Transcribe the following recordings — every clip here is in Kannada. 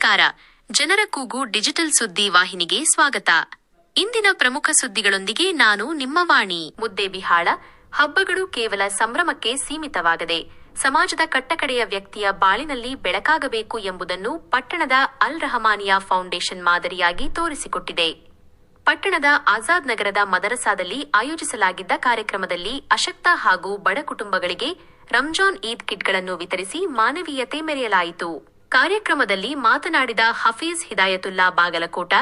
ನಮಸ್ಕಾರ. ಜನರ ಕೂಗು ಡಿಜಿಟಲ್ ಸುದ್ದಿ ವಾಹಿನಿಗೆ ಸ್ವಾಗತ. ಇಂದಿನ ಪ್ರಮುಖ ಸುದ್ದಿಗಳೊಂದಿಗೆ ನಾನು ನಿಮ್ಮ ವಾಣಿ. ಮುದ್ದೇಬಿಹಾಳ. ಹಬ್ಬಗಳು ಕೇವಲ ಸಂಭ್ರಮಕ್ಕೆ ಸೀಮಿತವಾಗದೆ ಸಮಾಜದ ಕಟ್ಟಕಡೆಯ ವ್ಯಕ್ತಿಯ ಬಾಳಿನಲ್ಲಿ ಬೆಳಕಾಗಬೇಕು ಎಂಬುದನ್ನು ಪಟ್ಟಣದ ಅಲ್ ರಹಮಾನಿಯಾ ಫೌಂಡೇಶನ್ ಮಾದರಿಯಾಗಿ ತೋರಿಸಿಕೊಟ್ಟಿದೆ. ಪಟ್ಟಣದ ಆಜಾದ್ ನಗರದ ಮದರಸಾದಲ್ಲಿ ಆಯೋಜಿಸಲಾಗಿದ್ದ ಕಾರ್ಯಕ್ರಮದಲ್ಲಿ ಅಶಕ್ತ ಹಾಗೂ ಬಡ ಕುಟುಂಬಗಳಿಗೆ ರಂಜಾನ್ ಈದ್ ಕಿಟ್ಗಳನ್ನು ವಿತರಿಸಿ ಮಾನವೀಯತೆ ಮೆರೆಯಲಾಯಿತು. ಕಾರ್ಯಕ್ರಮದಲ್ಲಿ ಮಾತನಾಡಿದ ಹಫೀಜ್ ಹಿದಾಯತುಲ್ಲಾ ಬಾಗಲಕೋಟ,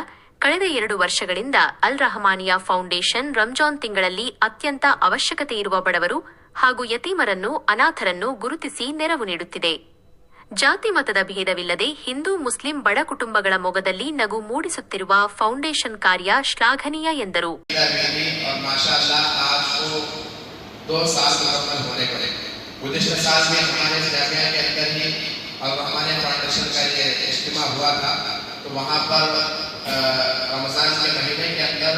ಕಳೆದ 2 ವರ್ಷಗಳಿಂದ ಅಲ್ ರಹಮಾನಿಯಾ ಫೌಂಡೇಶನ್ ರಂಜಾನ್ ತಿಂಗಳಲ್ಲಿ ಅತ್ಯಂತ ಅವಶ್ಯಕತೆ ಇರುವ ಬಡವರು ಹಾಗೂ ಯತೀಮರನ್ನು, ಅನಾಥರನ್ನು ಗುರುತಿಸಿ ನೆರವು ನೀಡುತ್ತಿದೆ. ಜಾತಿ ಮತದ ಭೇದವಿಲ್ಲದೆ ಹಿಂದೂ ಮುಸ್ಲಿಂ ಬಡ ಕುಟುಂಬಗಳ ಮೊಗದಲ್ಲಿ ನಗು ಮೂಡಿಸುತ್ತಿರುವ ಫೌಂಡೇಶನ್ ಕಾರ್ಯ ಶ್ಲಾಘನೀಯ ಎಂದರು. और हमारे फाउंडेशन का ये इज्तिमा हुआ था, तो वहाँ पर रमज़ान के महीने के अंदर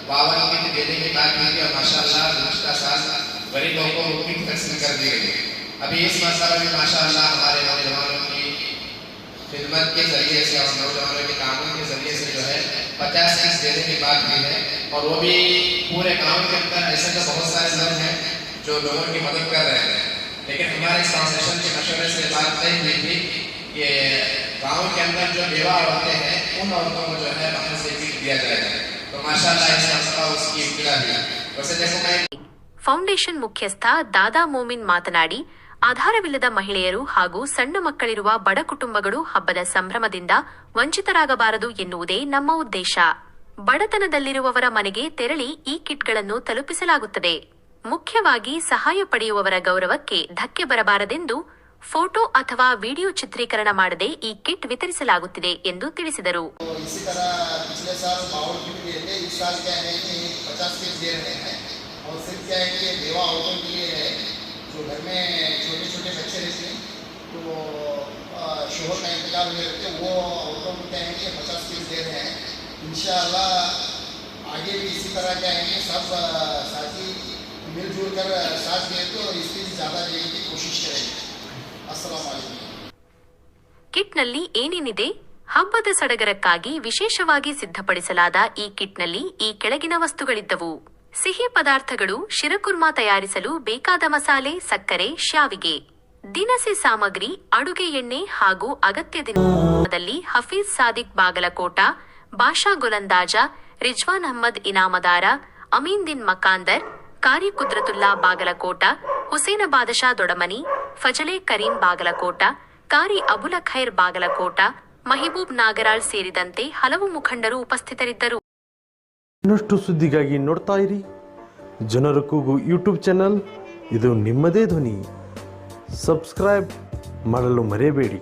52 किट देने की बात हुई थी और माशाअल्लाह गुज़श्ता साल गरीबों को किट तकसीम कर दी गई। अभी इस मसला में माशाअल्लाह हमारे नौजवानों की खिदमत के जरिए से और नौजवानों के कामों के जरिए से जो है 50 किट देने की बात हुई है, और वो भी पूरे गाँव के अंदर ऐसे तो बहुत सारे लोग हैं जो लोगों की मदद कर रहे हैं, लेकिन हमारे फाउंडेशन के मशवरे से बात तय हुई थी कि गांव के अंदर जो बेवा औरतें हैं उन औरतों को जो है वहाँ से किट दिया जाएगा। तो माशाअल्लाह इस मसला उसकी इब्तिदा हुई। वैसे देखो मैं ಫೌಂಡೇಶನ್ ಮುಖ್ಯಸ್ಥ ದಾದಾ ಮೋಮಿನ್ ಮಾತನಾಡಿ, ಆಧಾರವಿಲ್ಲದ ಮಹಿಳೆಯರು ಹಾಗೂ ಸಣ್ಣ ಮಕ್ಕಳಿರುವ ಬಡ ಕುಟುಂಬಗಳು ಹಬ್ಬದ ಸಂಭ್ರಮದಿಂದ ವಂಚಿತರಾಗಬಾರದು ಎನ್ನುವುದೇ ನಮ್ಮ ಉದ್ದೇಶ. ಬಡತನದಲ್ಲಿರುವವರ ಮನೆಗೆ ತೆರಳಿ ಈ ಕಿಟ್ಗಳನ್ನು ತಲುಪಿಸಲಾಗುತ್ತದೆ. ಮುಖ್ಯವಾಗಿ ಸಹಾಯ ಪಡೆಯುವವರ ಗೌರವಕ್ಕೆ ಧಕ್ಕೆ ಬರಬಾರದೆಂದು ಫೋಟೋ ಅಥವಾ ವಿಡಿಯೋ ಚಿತ್ರೀಕರಣ ಮಾಡದೆ ಈ ಕಿಟ್ ವಿತರಿಸಲಾಗುತ್ತಿದೆ ಎಂದು ತಿಳಿಸಿದರು. मिलजुल कर साथ दिए तो इससे ज़्यादा देने की कोशिश करेंगे। अस्सलाम वालेकुम. ಕಿಟ್ನಲ್ಲಿ ಏನೇನಿದೆ? ಹಬ್ಬದ ಸಡಗರಕ್ಕಾಗಿ ವಿಶೇಷವಾಗಿ ಸಿದ್ಧಪಡಿಸಲಾದ ಈ ಕಿಟ್ನಲ್ಲಿ ಈ ಕೆಳಗಿನ ವಸ್ತುಗಳಿದ್ದವು: ಸಿಹಿ ಪದಾರ್ಥಗಳು, ಶಿರಕುರ್ಮಾ ತಯಾರಿಸಲು ಬೇಕಾದ ಮಸಾಲೆ, ಸಕ್ಕರೆ, ಶ್ಯಾವಿಗೆ, ದಿನಸಿ ಸಾಮಗ್ರಿ, ಅಡುಗೆ ಎಣ್ಣೆ ಹಾಗೂ ಅಗತ್ಯ ದಿನದಲ್ಲಿ ಹಫೀಜ್ ಸಾದಿಕ್ ಬಾಗಲಕೋಟ, ಬಾಷಾ ಗೊಲಂದಾಜ, ರಿಜ್ವಾನ್ ಅಹ್ಮದ್ ಇನಾಮದಾರ, ಅಮೀನ್ ದಿನ್ ಮಕಾಂದರ್, ಕಾರಿ ಕುದ್ರತುಲ್ಲಾ ಬಾಗಲಕೋಟ, ಹುಸೇನ ಬಾದಶಾ ದೊಡಮನಿ, ಫಜಲೆ ಕರೀಂ ಬಾಗಲಕೋಟ, ಕಾರಿ ಅಬುಲ ಖೈರ್ ಬಾಗಲಕೋಟ, ಮಹಿಬೂಬ್ ನಾಗರಾಳ್ ಸೇರಿದಂತೆ ಹಲವು ಮುಖಂಡರು ಉಪಸ್ಥಿತರಿದ್ದರು. ಇನ್ನಷ್ಟು ಸುದ್ದಿಗಾಗಿ ನೋಡ್ತಾ ಇರಿ ಜನರ ಕೂಗು ಯೂಟ್ಯೂಬ್ ಚಾನಲ್. ಇದು ನಿಮ್ಮದೇ ಧ್ವನಿ. ಸಬ್ಸ್ಕ್ರೈಬ್ ಮಾಡಲು ಮರೆಯಬೇಡಿ.